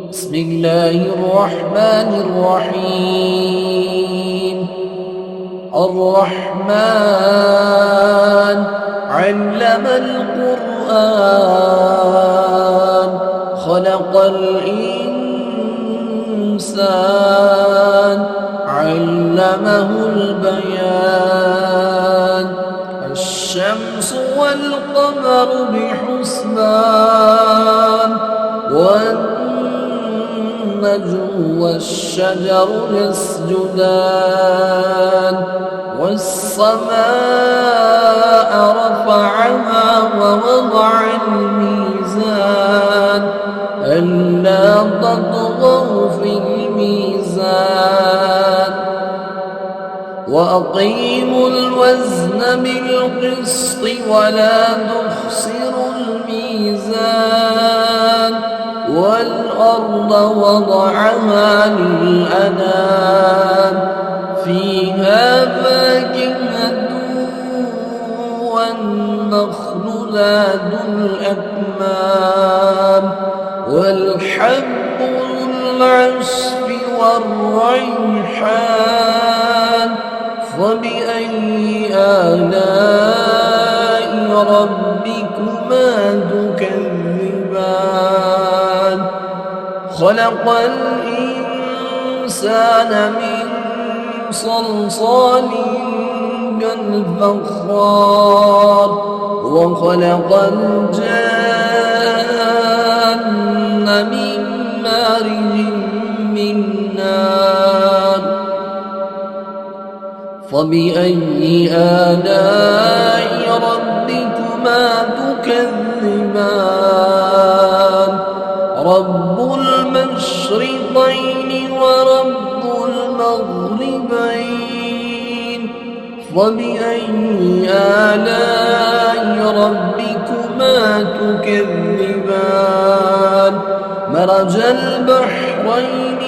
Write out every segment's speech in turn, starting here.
بسم الله الرحمن الرحيم. الرحمن علم القرآن خلق الإنسان علمه البيان. الشمس والقمر بحسبان والنجم والشجر يسجدان. والسماء رفعها ووضع الميزان ألا تطغوا في الميزان وأقيموا الوزن بالقسط ولا تخسروا الميزان. والأرض وضعها للأنام فيها فاكهة والنخل ذات الأكمام والحب ذو العصف والريحان. فبأي آلاء ربكما تكذبان؟ خلق الإنسان من صلصال كالفخار وخلق الجان من مارج من نار. فبأي آلاء ربكما تكذبان؟ رب المشرقين ورب المغربين. فبأي آلاء ربكما تكذبان؟ مرج البحرين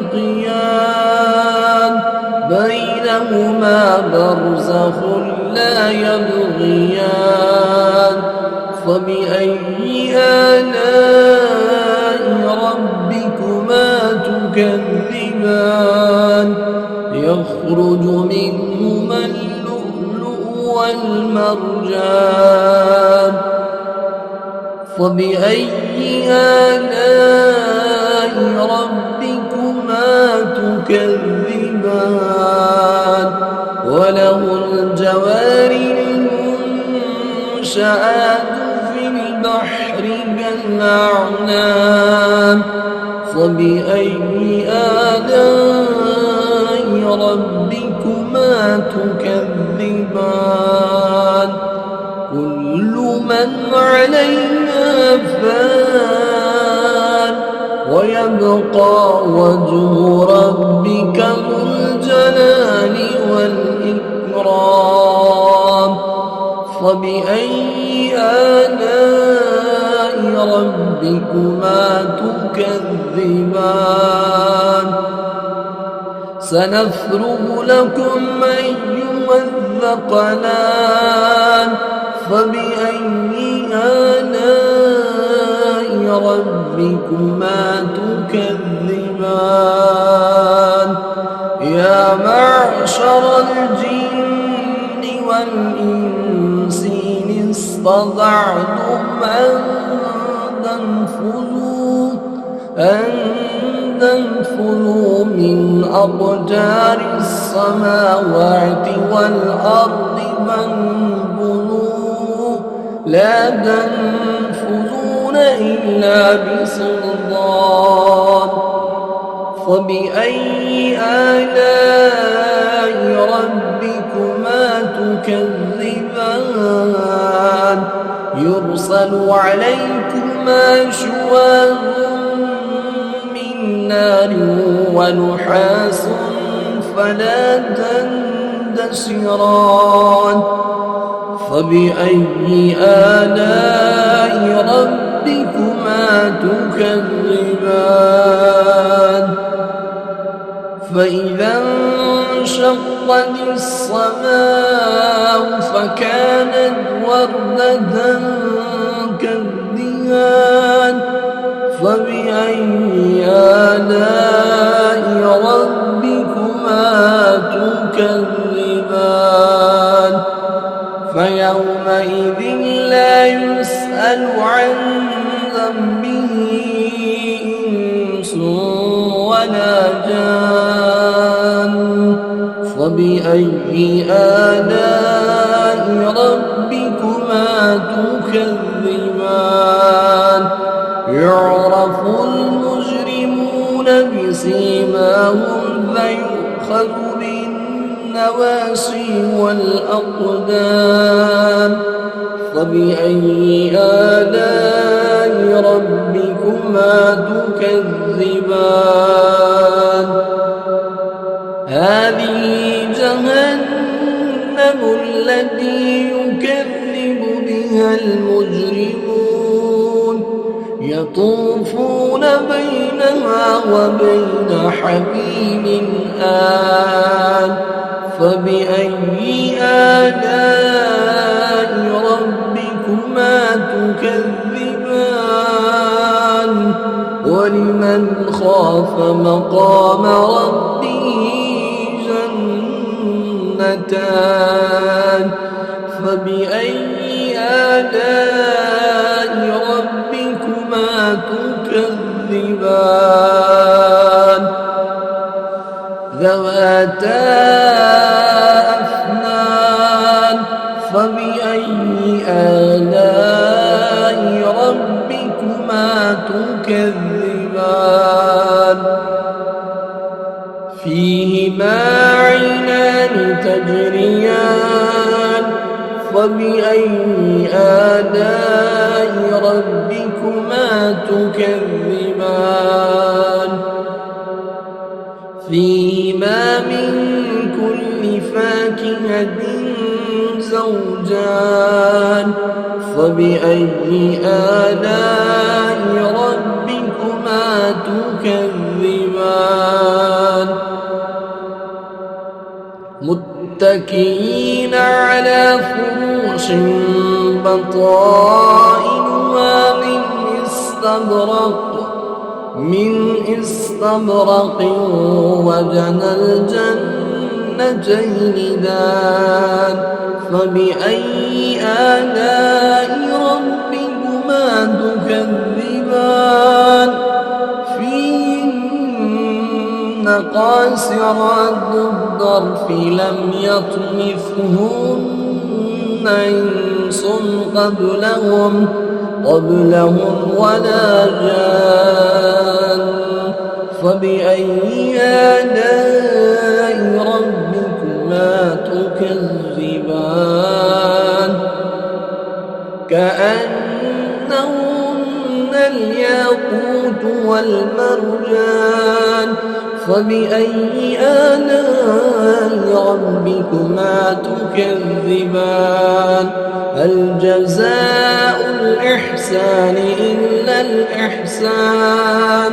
يلتقيان بينهما برزخ لا يبغيان. فبأي آلاء ربكما تكذبان؟ يخرج منهما اللؤلؤ والمرجان. فبأي آلاء ربكما تكذبان؟ وله الجوار المنشآت في البحر كالأعلام. فبأي آلاء ربكما تكذبان؟ كل من عليها فان ويبقى وجه ربك ذو الجلال والإكرام. فبأي آلاء ربكما تكذبان؟ سنفرغ لكم أيها الثقلان. فبأي آلاء ربكما تكذبان؟ يا معشر الجن والإنس إن استطعتم أن تنفذوا من أقدار السماوات والأرض فانفذوا لا تنفذون إلا بسلطان. فبأي آلاء ربكما تكذبان؟ يرسل عليكما شواظ من نار ونحاس فلا تندسران. فبأي آلاء ربكما تكذبان؟ فإذا انشقت السماء فكانت وردة كالدهان. فبأي آلاء ربكما تكذبان فيومئذ لا يسأل عن ذنبه إنس ولا جان فبأي آلاء ربكما تكذبان يعرف المجرمون بسيماهم فيؤخذ بالنواصي والأقدام فبأي آلاء ربكما تكذبان هذه جهنم التي يكذب بها المجرمون يطوفون بينها وبين حميم آن فبأي آلاء ربكما تكذبان ولمن خاف مقام ربه جنتان فبأي آلاء ربكما تكذبان ذواتا أفنان فبأي آلاء ربكما تكذبان فيهما عينان تجريان فبأي آلاء ربكما تكذبان فيهما من كل فاكهة زوجان فبأي آلاء ربكما تكذبان متكئين على فرش بطائنها من استبرق وجنى الجنتين دان فبأي آلاء ربكما تكذبان فيهن قاصرات الطرف لم يطمثهن إنس قبلهم ولا جان فبأي آلاء ربكما تكذبان كأنهن الياقوت والمرجان فبأي آلاء ربكما تكذبان هل جزاء الإحسان إلا الإحسان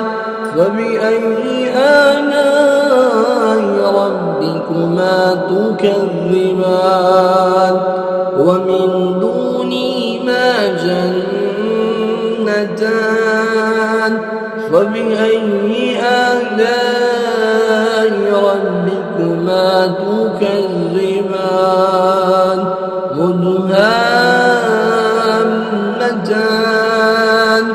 فبأي آلاء ربكما تكذبان ومن دونهما جنتان فبأي آلاء ربكما تكذبان مدهامتان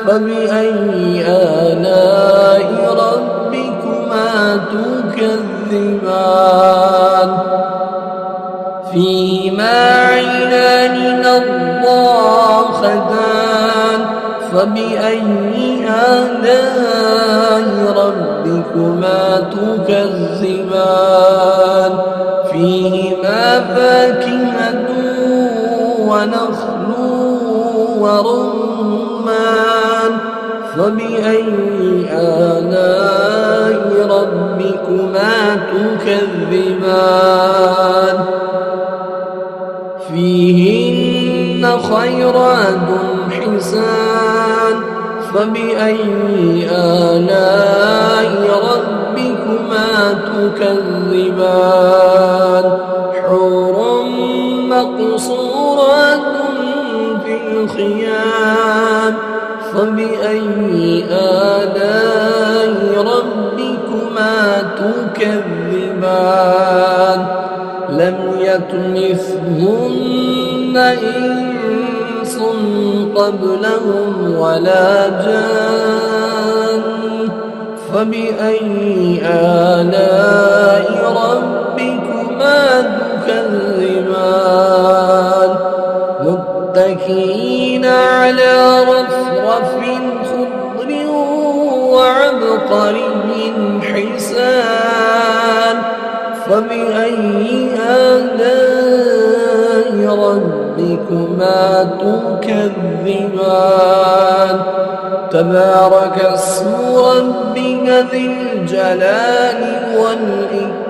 فبأي آلاء ربكما تكذبان فيهما عينان نضاختان فبأي آلاء ربكما تكذبان فيهما فاكهة ونخل ورمان فبأي آلاء ربكما تكذبان فيهن خيرات حسان فبأي آلاء ربكما تكذبان حور مقصورات في الخيام فبأي آلاء ربكما تكذبان لم يطمثهن إنس قبلهم ولا جان فبأي آلاء ربكما تكذبان متكئين على رفرف خضر وعبقري حسان فبأي آلاء ربكما تكذبان تبارك اسم ربك ذي الجلال والإكرام